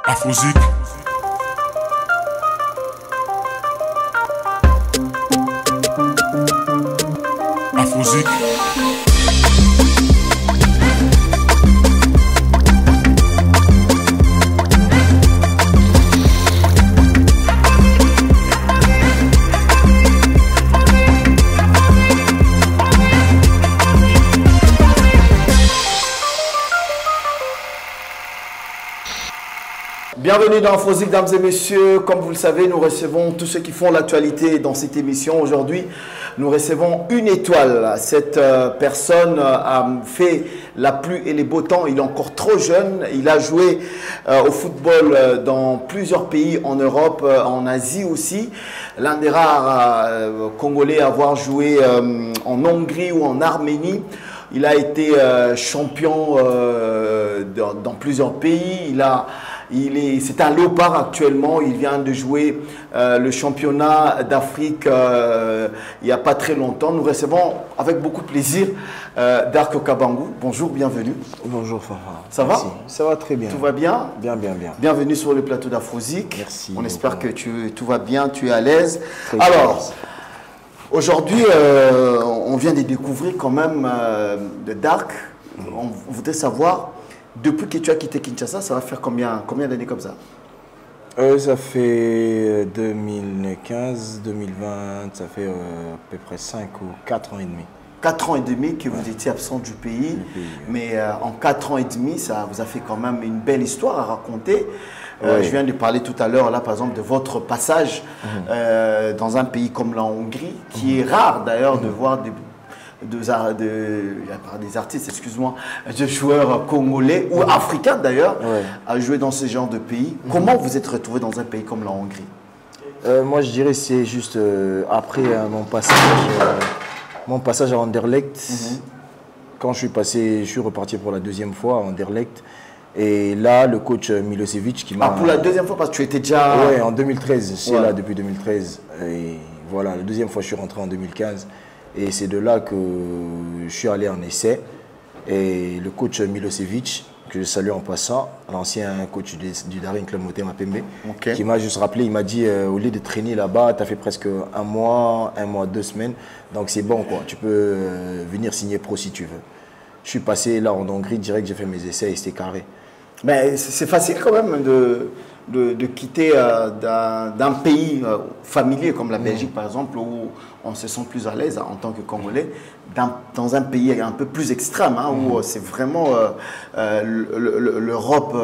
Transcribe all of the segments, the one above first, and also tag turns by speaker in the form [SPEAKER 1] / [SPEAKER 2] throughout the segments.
[SPEAKER 1] Afrozik. Afrozik.
[SPEAKER 2] Bienvenue dans Afrozik, mesdames et messieurs. Comme vous le savez, nous recevons tous ceux qui font l'actualité dans cette émission. Aujourd'hui, nous recevons une étoile. Cette personne a fait la pluie et les beaux temps. Il est encore trop jeune. Il a joué au football dans plusieurs pays en Europe, en Asie aussi. L'un des rares Congolais à avoir joué en Hongrie ou en Arménie. Il a été champion dans plusieurs pays. C'est un léopard actuellement. Il vient de jouer le championnat d'Afrique il n'y a pas très longtemps. Nous recevons avec beaucoup de plaisir Dark Okabangu. Bonjour, bienvenue.
[SPEAKER 3] Bonjour Farah.
[SPEAKER 2] Ça va?
[SPEAKER 3] Ça va très bien.
[SPEAKER 2] Tout va bien?
[SPEAKER 3] Bien.
[SPEAKER 2] Bienvenue sur le plateau d'Afrozik.
[SPEAKER 3] Merci.
[SPEAKER 2] On espère que tout va bien, tu es à l'aise. Alors, aujourd'hui, on vient de découvrir quand même de Dark. On voudrait savoir, depuis que tu as quitté Kinshasa, ça va faire combien d'années comme ça?
[SPEAKER 3] Ça fait 2015, 2020, ça fait à peu près 5 ou 4 ans et demi.
[SPEAKER 2] 4 ans et demi que vous étiez absent du pays, mais en 4 ans et demi, ça vous a fait quand même une belle histoire à raconter. Je viens de parler tout à l'heure, là, par exemple, de votre passage dans un pays comme la Hongrie, qui est rare d'ailleurs de voir des artistes, excuse-moi, de joueurs congolais ou africains d'ailleurs, à jouer dans ce genre de pays. Comment vous êtes retrouvé dans un pays comme la Hongrie?
[SPEAKER 3] Moi, je dirais que c'est juste après mon passage à Anderlecht. Quand je suis reparti pour la deuxième fois à Anderlecht. Et là, le coach Milosevic qui m'a...
[SPEAKER 2] pour la deuxième fois, parce que tu étais déjà...
[SPEAKER 3] Oui, en 2013. Je suis là depuis 2013. Et voilà, la deuxième fois, je suis rentré en 2015. Et c'est de là que je suis allé en essai. Et le coach Milosevic, que je salue en passant, l'ancien coach du Daring Club Motema Pembe, qui m'a juste rappelé, il m'a dit, au lieu de traîner là-bas, tu as fait presque un mois, 2 semaines. Donc c'est bon, quoi. Tu peux venir signer pro si tu veux. Je suis passé là en Hongrie, direct, j'ai fait mes essais et c'était carré.
[SPEAKER 2] Mais c'est facile quand même de quitter d'un pays familier comme la Belgique par exemple, où on se sent plus à l'aise en tant que Congolais, dans un pays un peu plus extrême, où c'est vraiment l'Europe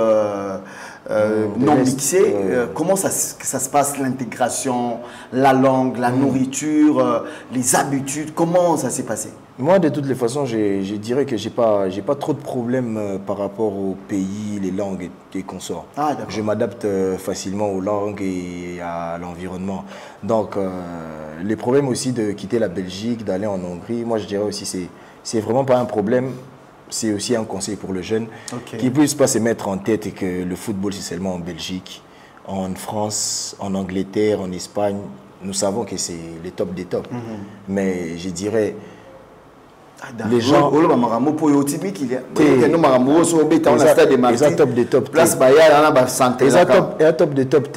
[SPEAKER 2] non mixée. Comment ça se passe, l'intégration, la langue, la nourriture, les habitudes, comment ça s'est passé?
[SPEAKER 3] Moi, de toutes les façons, je dirais que j'ai pas trop de problèmes par rapport au pays, les langues et consorts. Je m'adapte facilement aux langues et à l'environnement. Donc, les problèmes aussi de quitter la Belgique, d'aller en Hongrie, moi je dirais aussi c'est vraiment pas un problème. C'est aussi un conseil pour le jeune qui ne puisse pas se mettre en tête que le football c'est seulement en Belgique, en France, en Angleterre, en Espagne. Nous savons que c'est les tops des tops. Mais je dirais... Les gens...
[SPEAKER 2] top des top. Place
[SPEAKER 3] top des top.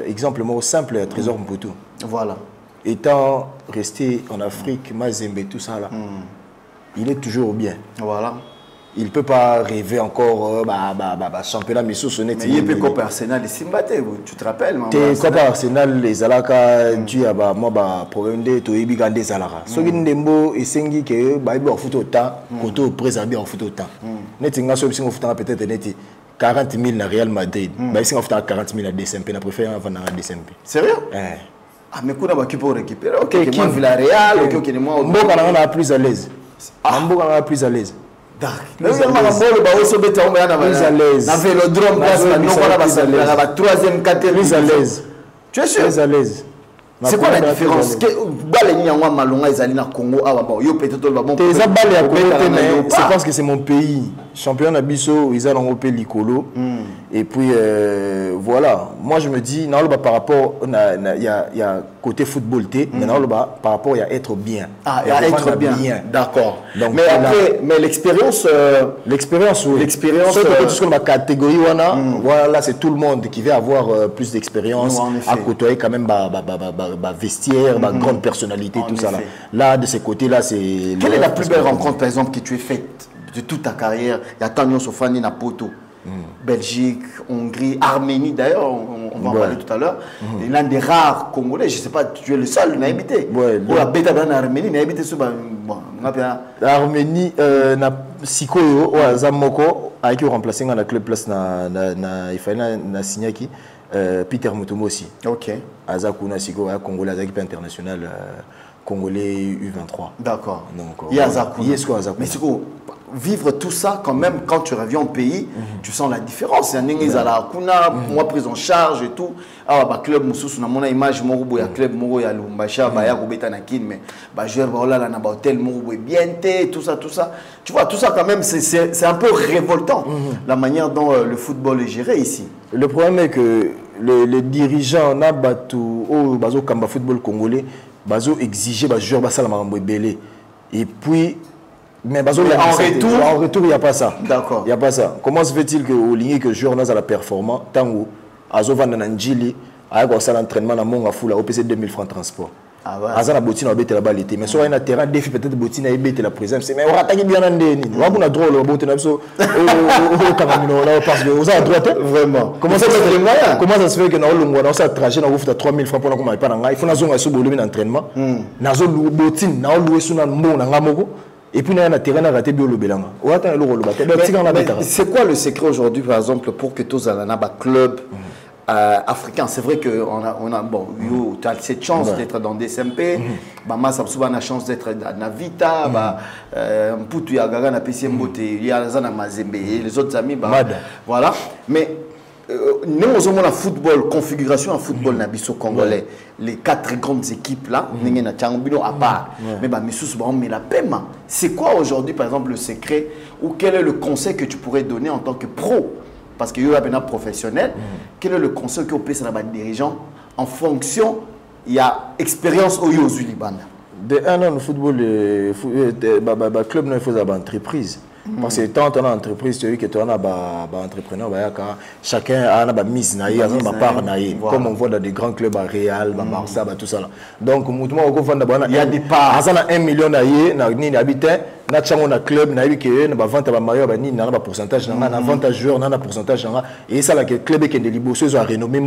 [SPEAKER 3] Exemple simple, Trésor Mputu.
[SPEAKER 2] Voilà.
[SPEAKER 3] Étant resté en Afrique, Mazembe, tout ça là, il est toujours bien.
[SPEAKER 2] Voilà.
[SPEAKER 3] Il ne peut pas rêver encore championnat, mais sous sonnet.
[SPEAKER 2] Mais il peut pas Arsenal et Simbate, tu te rappelles?
[SPEAKER 3] Tu pas Arsenal, les Alaka, tu as problème de Toyebi Gandé Zalaka. Ce qui est beau et c'est que Bible en foot autant, quand on préserve en foot autant. Netinga sur le foot peut-être 40 000 à Real Madrid. Mais si on fait 40 000 à DCMP, on préfère avant à DCMP.
[SPEAKER 2] Sérieux? Ah, mais qu'on a qui peut récupérer? Ok, qui veut la Real, ok, moi.
[SPEAKER 3] On est plus à l'aise. On est plus à l'aise.
[SPEAKER 2] Plus à l'aise. Tu es sûr?
[SPEAKER 3] Très à l'aise.
[SPEAKER 2] C'est quoi la différence? C'est
[SPEAKER 3] parce que c'est mon pays. champion Nabiso, ils ont un Licolo. Et puis, voilà. Moi, je me dis, par rapport, il y a côté football, mais par rapport, il y a être bien.
[SPEAKER 2] Ah, il y a être bien. D'accord. Mais après, mais l'expérience...
[SPEAKER 3] L'expérience, oui.
[SPEAKER 2] L'expérience...
[SPEAKER 3] Sur ma catégorie, voilà, c'est tout le monde qui veut avoir plus d'expérience, à côtoyer quand même vestiaire, grande personnalité, tout ça. Là, de ce côté-là, c'est...
[SPEAKER 2] Quelle est la plus belle rencontre, par exemple, que tu as faite de toute ta carrière? Il y a Tanyo Sofani Napoto, Belgique, Hongrie, Arménie, d'ailleurs, on va en parler tout à l'heure. L'un des rares Congolais, je ne sais pas, tu es le seul, il n'a habité. Ou la bêta dans l'Arménie, il n'a habité sur...
[SPEAKER 3] L'Arménie, Sikoyo, Zamoko, a été remplacé dans la club place, il fallait signer qui Peter Mutombo aussi.
[SPEAKER 2] Ok.
[SPEAKER 3] Azakuna Siko, Congolais, équipe internationale congolais U23.
[SPEAKER 2] D'accord. Il y a Azakuna. Mais Siko, vivre tout ça, quand même, quand tu reviens au pays, tu sens la différence. Il y a Azakuna, moi prise en charge et tout. Ah, bah club Moussous, on a mon image, moi, il y a club, moi, il y a Lumbacha, il y a Roubeta Nakin, mais bah joueur, bah là, on a hôtel, moi, bien tout ça, tout ça. Tu vois, tout ça, quand même, c'est un peu révoltant, la manière dont le football est géré ici. Le
[SPEAKER 3] problème est que les dirigeants, on a battu au Kamba football congolais, bazo exiger les joueurs basala marambo belé et puis mais en retour il n'y a pas ça.
[SPEAKER 2] D'accord.
[SPEAKER 3] Il y a pas ça. Comment se fait-il que au ligne que joueur n'a la performant tango azo vanda na njili ayako sala entraînement na monga fula au PC 2000 francs transport.
[SPEAKER 2] Ah ouais.
[SPEAKER 3] Azana botina obete la balle mais sur un terrain défi peut-être botina ebete la présence mais on attaque bien en ndeni. On a droit le botina so au Cameroun là parce que vous avez droit
[SPEAKER 2] vraiment.
[SPEAKER 3] Comment ça se fait que na olongwa na ça trajet na ofuta 3000 francs pour na kuma pas na il faut na zonga so bolumi d'entraînement. Na zo botina na louer suna mbona ngamoko. Et puis, il y a un terrain à rater bio le belanga.
[SPEAKER 2] C'est quoi le secret aujourd'hui, par exemple, pour que tous les clubs africains? C'est vrai que tu as cette chance d'être dans DSMP, Mama Sabsouba a la chance d'être dans Navita, Mputu Yagaga na PC Mbote, Yazana Mazembe, et les autres amis. Voilà. Mais nous avons la football, configuration en football nabiso congolais, les 4 grandes équipes là, à part, mais la paiement. C'est quoi aujourd'hui par exemple le secret ou quel est le conseil que tu pourrais donner en tant que pro? Parce qu'il y a un professionnel, quel est le conseil que vous pouvez donner à un dirigeant en fonction, il y a expérience au Yosu Liban?
[SPEAKER 3] De un an, le football, le club, il faut avoir une entreprise. Parce que tant qu'on a une entreprise, tu as vu que tu as un entrepreneur, chacun a une mise, comme on voit dans des grands clubs à Real, Barça, tout ça. Donc, il y a des parts. Il y a 1 million d'habitants, il y a un club, il y a un vente à Mario, il y a un pourcentage, il y a un vente à joueurs, il y a un pourcentage. Et ça, le club est renommé,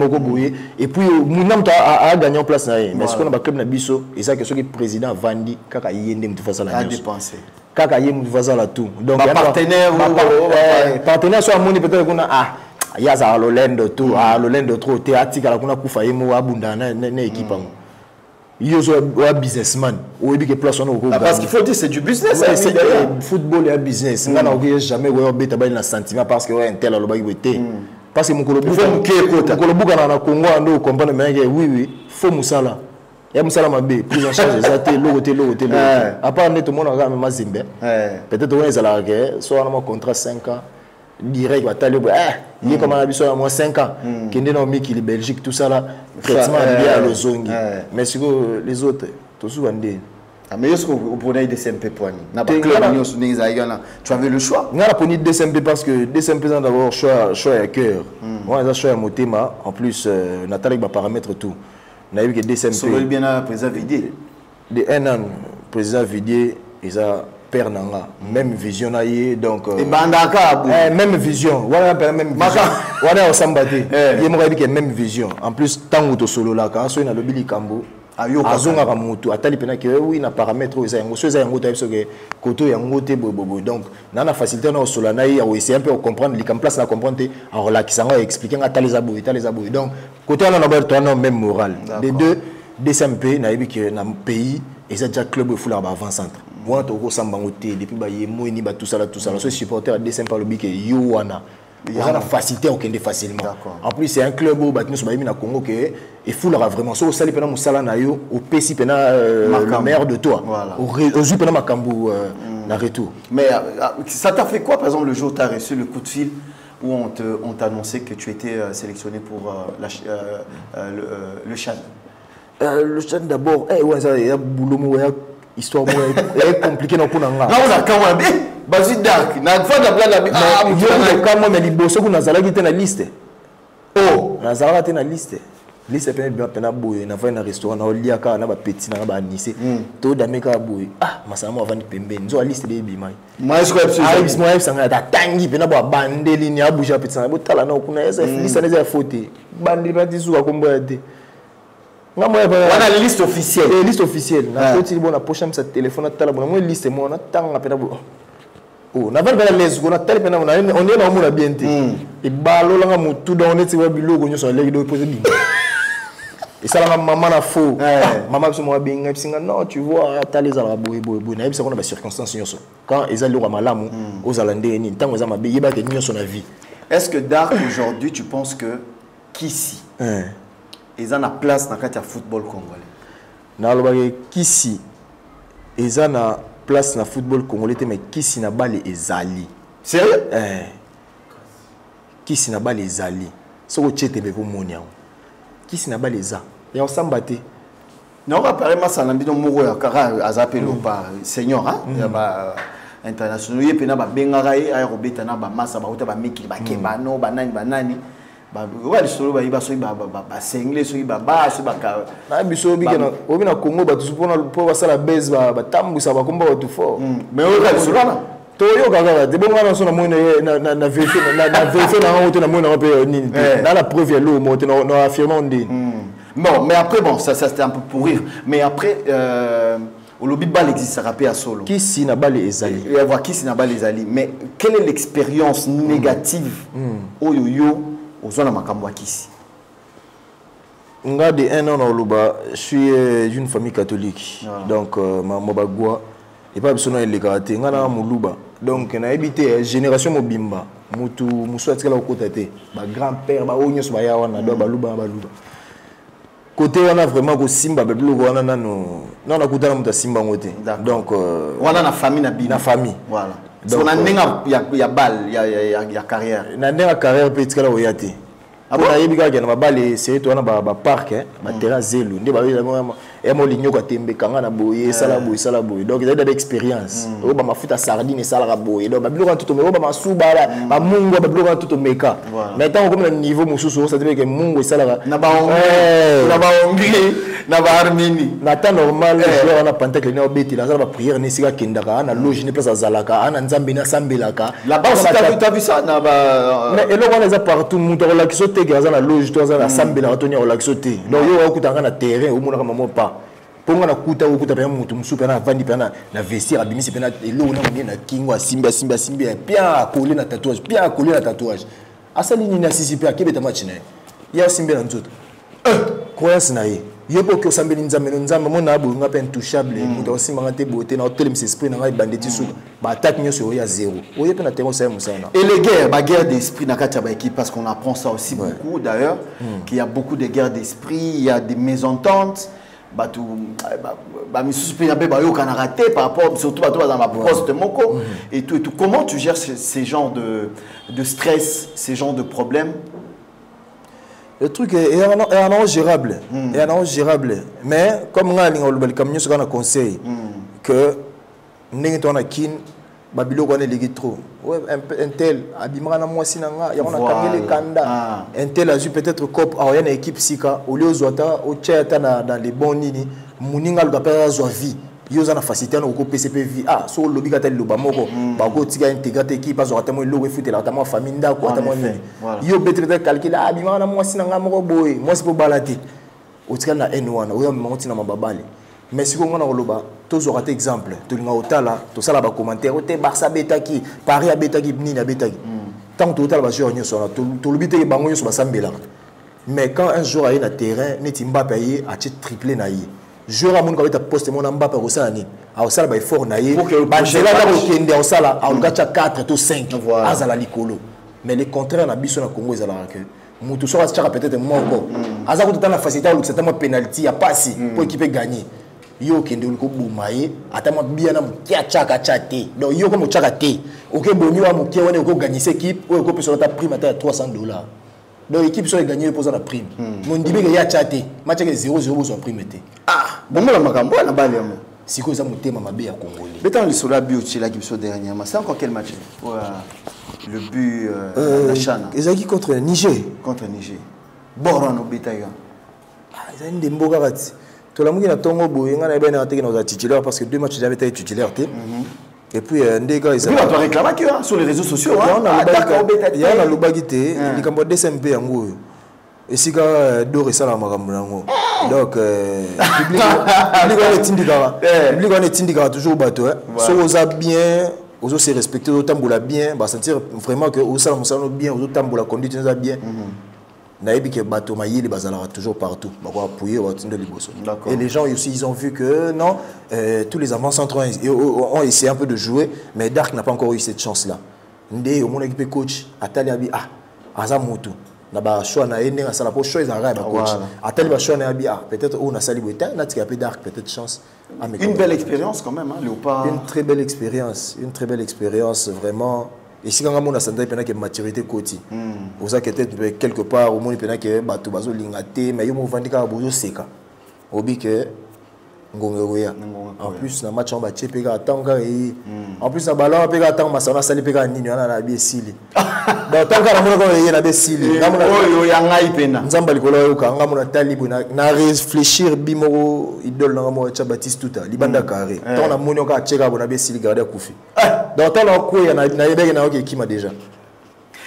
[SPEAKER 3] et puis, il a gagné en place. Mais ce qu'on a un club, et ça, que le président Vandi, il a
[SPEAKER 2] dépensé.
[SPEAKER 3] Kaka yemu vazala tout donc
[SPEAKER 2] partenaire
[SPEAKER 3] soit moni peut-être qu'on a yaza lolendo tout lolendo trop théâtre la kuna kufa yemu abunda na équipe yozo wa businessman ou ebi que place on
[SPEAKER 2] parce qu'il faut dire c'est du business
[SPEAKER 3] c'est football et business ngana okiye jamais wa beta ba na sentiment parce que un tel aloba yete parce que mukolo buka na Congo ando comprendre mais oui faut musala. Il y a Moussala Mabé, prise en charge des athées, l'autre. À part tout le monde a même Zimbe. Peut-être qu'on est à la guerre, soit on a un contrat 5 ans, direct, il est comme un habitué à moins 5 ans, qui est dans le Belgique, tout ça là, traitement bien à l'ozongi. Mais sur les autres, tout ça, on dit.
[SPEAKER 2] Mais est-ce que vous prenez des SMP pour tu avais le choix?
[SPEAKER 3] On a pris des SMP parce que des SMP sont d'abord choix à cœur. Moi, j'ai choix à mon thème. En plus, Nathalie va paramètre tout. On a vu que DSMP.
[SPEAKER 2] Sur le bien à président Vidier.
[SPEAKER 3] De un an, président Vidier, ils ont père nanga, même vision aïe donc.
[SPEAKER 2] Et bandaka.
[SPEAKER 3] Même vision. Voilà même vision. Voilà au Sambate. Il y a dit que même vision. En plus, tant que solo là, quand on a le Billy Kambo. Azonga Ramutu, Atali Pena qui oui, na paramètre aux côté donc, dans la facilité, on a essayer un peu de comprendre, les place à comprendre, en relaxant, expliquant à les abouis. Donc, côté on a même moral. Les deux, DSMP, na vu que dans le pays, ils ont déjà club de foot avant-centre. Moi, tu as depuis tout ça, les supporters de DSMP, le bic, Yowana. Il y a la facilité au Kende facilement. En plus, c'est un club où nous sommes au Congo qui est fou vraiment. Si vous allez au PC, le maire de toi. Aux yeux de Makambu, la retour.
[SPEAKER 2] Mais ça t'a fait quoi, par exemple, le jour où tu as reçu le coup de fil où on t'a annoncé que tu étais sélectionné pour le Chan?
[SPEAKER 3] Le Chan d'abord, il y a boulot, histoire compliquée dans le
[SPEAKER 2] non, on a quand même Bazi Dark, na fois de la
[SPEAKER 3] mais les boss qu'on a zalaki na liste. Oh, na zalaki na liste. Liste pe bien pena boye na va na restaurant na liaka na ba petit na ba nissé. To da meka boye. Ah, masama avant pembeni. Zo liste de bimai.
[SPEAKER 2] Moi est-ce que
[SPEAKER 3] moi sanga ta tangi pena ba bandeli ni abuja petit na botala na kuna esa liste na za faute. Bandeli ba tizuka kombo ya te. On
[SPEAKER 2] a la liste officielle.
[SPEAKER 3] Liste officielle. Na petit bon na poche sa téléphone na tala bon moi liste moi na tanga pena bo. Oh, na va faire les on a tel pena on est na mo na bien te. Et balo la mutu da on est wa biloko nyoso leki do poser bim. Et ça la maman na faux. Maman se moi bien singa non tu vois ta les ala boy na bisa qu'on a des circonstances nyoso. Quand ils allaient au malamu aux alandais ni tant aux amabe yeba que nyoso na vie.
[SPEAKER 2] Est-ce que Dark aujourd'hui tu penses que Kissi ils ont la place dans le football congolais?
[SPEAKER 3] Na lo ba Kissi ils ont la place dans le football congolais mais Kissi na balle ezali.
[SPEAKER 2] Sérieux?
[SPEAKER 3] Kissi na balle ezali. So ko chete be ko monia. Kissi na balle eza. Ya osambate.
[SPEAKER 2] Non, apparemment ça n'a pas moko ya kara azapelo par senior hein international ye pena ba bengara ye ay robeta na ba massa ba uta ba miki ba kebano banani ba wa lisolo ba iba so ba sengle so ba so ba ka
[SPEAKER 3] na biso bi na obi na Congo ba tusupona po ba sala base ba tambusa ba komba ba tu fort
[SPEAKER 2] mais o ka lisolo na
[SPEAKER 3] to yo gaga de bon ngana so na moine na vérifier na hoto na moine na pe nini na la preuve lo mo te no affirmant ndi.
[SPEAKER 2] Bon, mais après, bon, ça c'était un peu pour rire. Mais après, au lobby bal existe, ça rappelle à solo.
[SPEAKER 3] Qui si n'a pas les ezali?
[SPEAKER 2] Il va voir qui si n'a pas les ezali. Mais quelle est l'expérience négative au yo-yo aux zones à Makambwa Kissi?
[SPEAKER 3] On a de 1 an au Luba, je suis d'une famille catholique. Donc, ma bagua, et pas besoin de l'écarter. On a un Luba. Donc, on a habité génération Mobimba. Moutou, Moussou, tu as côté. Ma grand-père, ma ognos, ma yawana, baluba. Côté on a vraiment ko simba beblo on a non on a kutana muta simba ngote. Donc
[SPEAKER 2] on a na famille
[SPEAKER 3] na famille.
[SPEAKER 2] Voilà. Donc on a nenga ya balle, ya carrière.
[SPEAKER 3] Na nenga carrière petit kala oyate. Après na yebika na ba balle c'est to na ba parc ba terrain zelo nde ba et mo ligno ko tembe kanga na boye sala boye donc il y a des expériences o ba mafuta sardine sala ka boye donc ba biloko tout me o ba masuba la ba mungo ba biloko tout meka maintenant comme le niveau mususu ça veut dire que mungo sala
[SPEAKER 2] na ba ongi na ba armini
[SPEAKER 3] na temps normal je on a pentacle na obeti la ba prière ni sika kendaka na loge ni place azalaka ana nzambe na sambelaka
[SPEAKER 2] là-bas tu as vu ça na ba
[SPEAKER 3] mais eloko on les a partout muto la ki sote ke na loge to azala sambelaka to nya la ki sote donc yo okutanga na terrain o mona ka mamo pas pour moi na kuta pe mutu musupe na vandi pe na vestiaire abimisi pe na elo na na kingo simba bien collé na tatouage asali ni na sisi pe akebeta match na ya simba na nzoto croyance na ye yo po ko sambeli nzambe mona abo nga pe intouchable mutu osimba ngate beauté na hotel ms esprit na ngai bandeti su ba attaque nyoso ya zéro oye pe na terrain ça musana
[SPEAKER 2] et les guerres d'esprit na kati ba équipe parce qu'on apprend ça aussi beaucoup d'ailleurs qu'il y a beaucoup de guerres d'esprit, il y a des mésententes. Raté par rapport surtout dans ma poste de Moko et tout. Comment tu gères ces genres de stress, ces genres de problèmes?
[SPEAKER 3] Le truc est gérable, mais comme on a conseil que nous babilo ko ne ligi trop ouais un tel abimara na mwasi na nga ya on a kangele kanda un tel a eu peut-être cop a une équipe sika au lieu zota au tchata dans les bons nini muninga le papa zo vie yo za na facilité na ko PCP vie so lobi ka tel loba moko ba ko tika intégrer équipe azo atamo lo footela atamo famille ndako atamo nini yo peut-être calculer abimara na mwasi na nga moko boy mwasi po balati o tika na N1 o ya moti na mababale. Mais si on a un toujours un exemple, tout le monde tout ça là bas commentaire, tu Barça betaki, Paris a betaki, Nina betaki. Tant que total va jouer tout le but est bango sur Sambela. Mais quand un jour a un terrain, net Mbappé payé a triplé naïe. Joueur à mon quand tu poste mon Mbappé au Sani, à Osala by fort naïe. Bangela là au Kende au Sala, à Gacha 4 to 5 azala likolo. Mais le contraire na biso na Congo ezala que mutu sera peut-être moko. Aza ko tata na facilité au c'est un penalty, a pas si pour équipe gagner. yo kende uliko bumaye atama bien na mukia chaka chate donc yo comme chaka te OK boni wa mukia wana uko gagner cette équipe ou uko pesa ta prime à $300 donc l'équipe soit gagner pour la prime mon dibe que ya chate match que 0-0 sur prime te
[SPEAKER 2] bon la makambo na bali ya mo
[SPEAKER 3] siko za mutema mabe ya congolais
[SPEAKER 2] betan le sola but ci la qui dernièrement c'est encore quel match le but la Chana
[SPEAKER 3] ezaki contre Niger
[SPEAKER 2] Borano Betaga
[SPEAKER 3] ezali ndemboka kati tolamuki na tongo boye nga na ebe na teke na titulaire parce que 2 matchs j'avais été titulaire té et puis ndeka
[SPEAKER 2] ils ont réclamé sur les réseaux sociaux
[SPEAKER 3] il y a na lobaki té likambo DSMP yango esika do resala makambo nango donc public on tindika toujours bato so oza bien ozo se respecter ozo tambola bien ba sentir vraiment que osala musala bien ozo tambola conduite oza bien naïbi que bateau maïli bazala toujours partout et les gens aussi ils ont vu que non tous les avant-centres ont essayé un peu de jouer mais Dark n'a pas encore eu cette chance là ndé au mon équipe coach atali abi azamutu na ba choix na ene na sala po choix za ba coach atali ba choix na abi peut-être on a sali boita na tika pe Dark peut-être chance
[SPEAKER 2] une belle expérience quand même hein Léopard
[SPEAKER 3] une très belle expérience vraiment. Et si on a une maturité côté, vous avez peut-être quelque part au monde que bateau bazo lingaté, mais il y a un vendika bozo seka. Obi que ngongoya. En plus na match on va checker attendre et en plus na ballon pega attendre masana sali pega nini on a na biesili. Donc tant que na mona ko na biesili.
[SPEAKER 2] Oyo ya ngai pena.
[SPEAKER 3] Nzamba likolo yo ka ngamona talibu na réfléchir bimoko idole na mo cha Baptiste Tuta libanda carré. Tant na moni ka checker bona biesili garder kufi. Donc tant na ko ya na yebeke na ok kima déjà.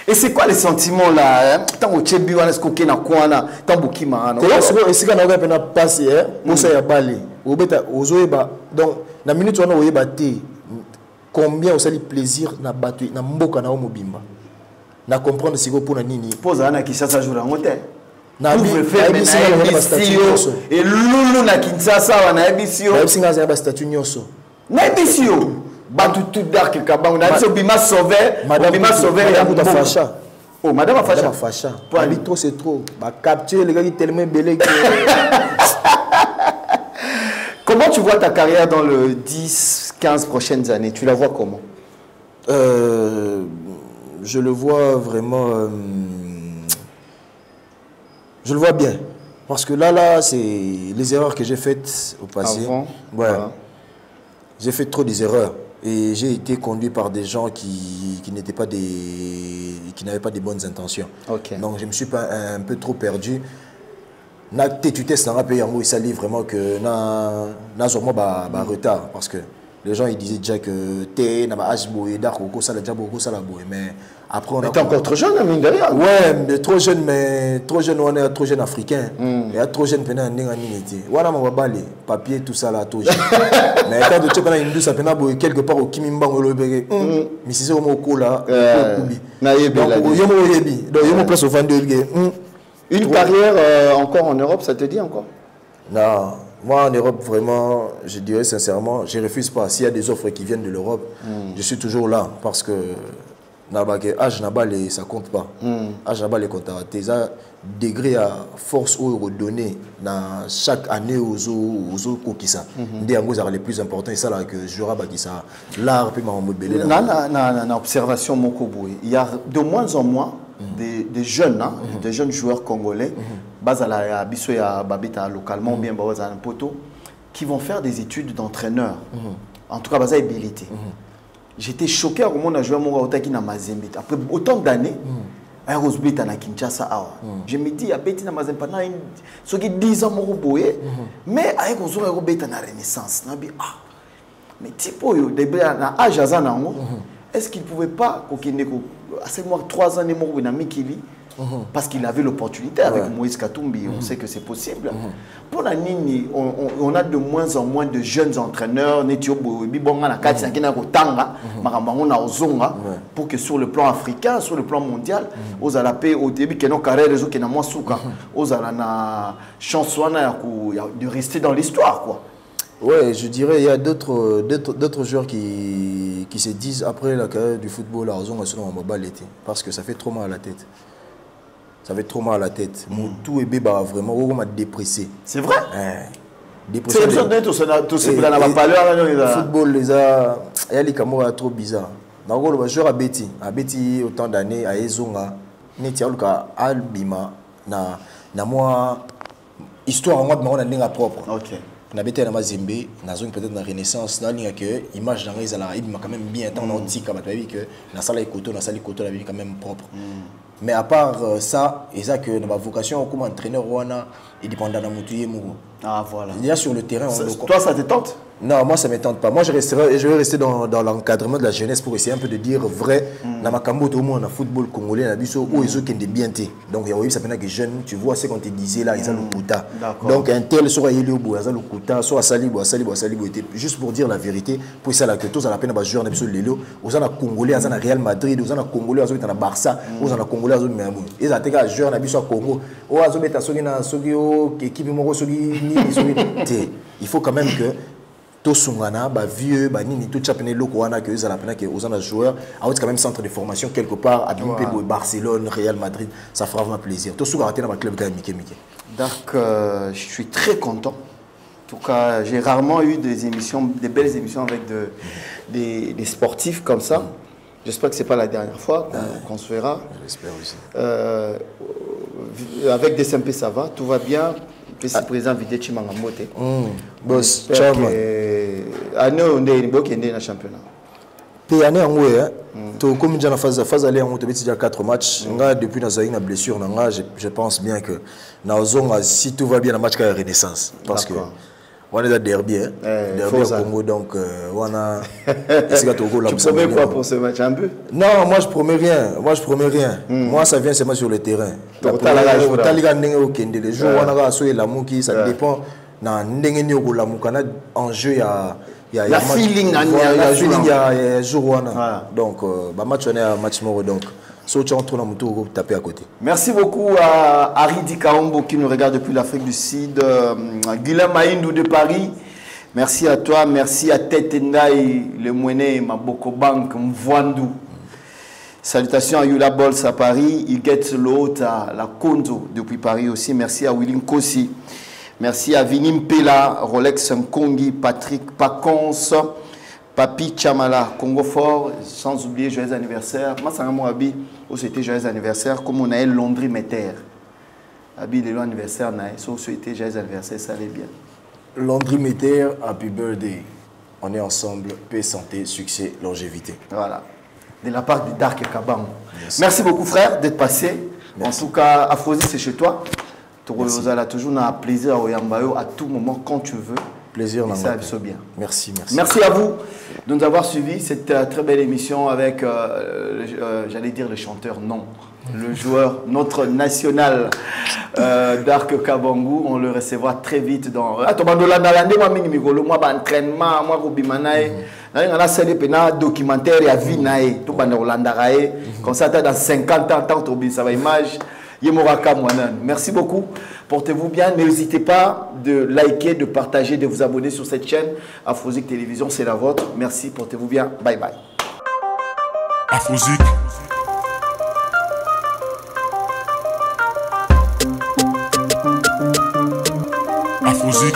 [SPEAKER 2] Et c'est quoi les sentiments là tant au chebi wana skoke na kwana tant bukima ana.
[SPEAKER 3] C'est esika na ko pena passer musa ya bali. Obeta ozoeba donc na minute wana oyeba te combien osali plaisir na batu na mboka na mobimba na comprendre siko pona nini
[SPEAKER 2] pose ana Kinshasa jour en hôtel
[SPEAKER 3] na bi
[SPEAKER 2] et lulu na Kinshasa wana ebisio
[SPEAKER 3] na singa za ba statut nyoso
[SPEAKER 2] na ebisio batu tout Dark kabang na biso bima sauver ya
[SPEAKER 3] Madame Facha
[SPEAKER 2] oh Madame
[SPEAKER 3] Facha abi trop c'est trop ba capturer les gars qui tellement belé que
[SPEAKER 2] Comment tu vois ta carrière dans le 10-15 prochaines années? Tu la vois comment?
[SPEAKER 3] Je le vois vraiment... je le vois bien. Parce que là c'est les erreurs que j'ai faites au passé.
[SPEAKER 2] Avant,
[SPEAKER 3] ouais.
[SPEAKER 2] Voilà.
[SPEAKER 3] J'ai fait trop des erreurs. Et j'ai été conduit par des gens qui n'étaient pas qui n'avaient pas de bonnes intentions.
[SPEAKER 2] Okay.
[SPEAKER 3] Donc je me suis un peu trop perdu. Na tu testes dans un pays où il s'allie vraiment que na sûrement retard parce que les gens ils disaient déjà que t'es na âge boy d'accord ça la déjà beaucoup ça la boy mais après on
[SPEAKER 2] est encore trop jeune mine de rien.
[SPEAKER 3] Ouais mais trop jeune on est trop jeune africain et trop jeune pendant n'enga ningeti voilà mon babali papier tout ça là tout jeune mais quand tu pendant une douce pendant boy quelque part au kimimbango lo bege mais si c'est au moko là
[SPEAKER 2] na yebi là
[SPEAKER 3] donc yo mo place au 22
[SPEAKER 2] Une carrière encore en Europe, ça te dit encore?
[SPEAKER 3] Non, moi en Europe, vraiment, je dirais sincèrement, je ne refuse pas. S'il y a des offres qui viennent de l'Europe, je suis toujours là parce que âge n'a ça compte pas. Âge n'a pas les comptes. Ça degré à force ou redonner dans chaque année aux autres qui ça. Des angles les plus importants et ça là que je dirais qui ça l'art puis ma mobile.
[SPEAKER 2] Non, observation mon cowboy. Il y a de moins en moins des jeunes, hein, des jeunes joueurs congolais, bazala biso ya babita localement bien bazala poto, qui vont faire des études d'entraîneur. En tout cas, bazala habilité. J'étais choqué au moment où on a joué à Mouraotaki na Mazembe. Après autant d'années, à Roseblit à Kinshasa, je me dis, il y a Betty na Mazembe pendant ce qui 10 ans Mourouboye, mais avec Ozo Robet na Renaissance, mais tipo yo début na âge azana est-ce qu'il pouvait pas à ce moment 3 ans de Mourou na Mikili parce qu'il avait l'opportunité avec Moïse Katumbi, on sait que c'est possible. Pour la Nini, on a de moins en moins de jeunes entraîneurs, pour que sur le plan africain, sur le plan mondial, aux alapé au début que nos carrières réseau qui n'a moins souka, aux alana chance de rester dans l'histoire quoi.
[SPEAKER 3] Ouais, je dirais il y a d'autres joueurs qui se disent après la carrière du football parce que ça fait trop mal à la tête. Ça fait trop mal à la tête. Mon tout est vraiment m'a dépressé.
[SPEAKER 2] C'est vrai?
[SPEAKER 3] football, il y a des caméras trop bizarres. Donc, le joueur a Betty autant d'années à Ezonga, Netialuka, Albima, na moi, histoire en moi de ma propre.
[SPEAKER 2] Ok.
[SPEAKER 3] Na Betty na Mazembe, na zone peut-être na Renaissance, na ligne que image dans les ala, il m'a quand même bien tant on dit comme tu as vu que na salle écoto, na salle écoto la vie quand même propre. Mais à part ça, et ça que ma vocation comme entraîneur Rwanda, il dépend d'un moutouillé mourou.
[SPEAKER 2] Ah voilà.
[SPEAKER 3] Il y a sur le terrain.
[SPEAKER 2] Toi, ça te tente?
[SPEAKER 3] Non, moi ça ne me tente pas. Moi je vais rester dans l'encadrement de la jeunesse pour essayer un peu de dire vrai. Dans ma cambo, au moins, dans le football congolais, dans biso, où ils ont des bien. Donc il y a eu ça maintenant que jeune, tu vois ce qu'on te disait là, ils ont le quota. Donc un tel soit il est au bout, ils ont le quota, soit Salibo, juste pour dire la vérité, pour ça là que tous à la peine à jouer dans biso Lelo, aux en Congolais, aux en Real Madrid, aux en Congolais, aux en Barça, aux en Congolais, aux en Miami. Ils ont été à jouer dans biso Congo. Aux en mettre à Sogio, équipe Moro Sogi, il faut quand même que tout sungana ba vieux ba nini tout chapene loko wana que ils appellent que aux joueurs a quand même centre de formation quelque part à Barcelone, Real Madrid, ça fera vraiment plaisir. Tout sungana dans le club Mike.
[SPEAKER 2] Donc je suis très content. En tout cas, j'ai rarement eu des émissions, des belles émissions avec des sportifs comme ça. J'espère que c'est pas la dernière fois qu'on se verra.
[SPEAKER 3] J'espère aussi.
[SPEAKER 2] Avec des SMP ça va, tout va bien. Le président Vidé Chimangamote.
[SPEAKER 3] Boss, ciao.
[SPEAKER 2] Année on est dans le championnat.
[SPEAKER 3] Puis année en ouais, tu comme déjà la phase aller on te met déjà 4 matchs. Depuis na blessure je pense bien que na ozonga si tout va bien le match ka Renaissance parce que on est dans derby derby au Congo donc on a tu
[SPEAKER 2] promets quoi pour ce match un peu?
[SPEAKER 3] Non, moi je promets rien. Moi ça vient seulement sur le terrain. Les jours on a sur la mouki ça dépend na ndenge ni okola mukana en jeu
[SPEAKER 2] la feeling
[SPEAKER 3] il y a jour donc ba match on est un match mort donc taper à côté.
[SPEAKER 2] Merci beaucoup à Aridi Kaombo qui nous regarde depuis l'Afrique du Sud, Guillaume Maïndou de Paris. Merci à toi, merci à Tete Ndaï, le Mouene, Maboko Bank, Mvwandu. Salutations à Yula Bols à Paris, Iguet Lot à la Kondo depuis Paris aussi. Merci à Willing Kossi. Merci à Vinim Pela, Rolex Nkongi, Patrick Pacons, Papi Chamala, Congo Fort, sans oublier joyeux anniversaire. Moi, c'est un mot Abi, où c'était joyeux anniversaire, comme on a eu Londres Meter. Abi, le anniversaire, on souhaitait joyeux anniversaire, ça allait bien.
[SPEAKER 3] Londres Meter, happy birthday. On est ensemble, paix, santé, succès, longévité.
[SPEAKER 2] Voilà. De la part de Dark Kabam. Merci beaucoup, frère, d'être passé. Merci. En tout cas, Afrosi, c'est chez toi. Vous allez toujours un plaisir au Yambayo à tout moment, quand tu veux.
[SPEAKER 3] Plaisir,
[SPEAKER 2] ça va bien.
[SPEAKER 3] Merci.
[SPEAKER 2] Merci à vous de nous avoir suivis cette très belle émission avec, j'allais dire le chanteur, non, le joueur, notre national Dark Kabangu. On le recevra très vite dans. Documentaire et à vie comme ça dans 50 ans tant ça va image. Merci beaucoup. Portez-vous bien. N'hésitez pas de liker, de partager, de vous abonner sur cette chaîne. Afrozik Télévision, c'est la vôtre. Merci. Portez-vous bien. Bye bye.
[SPEAKER 1] Afrozik. Afrozik.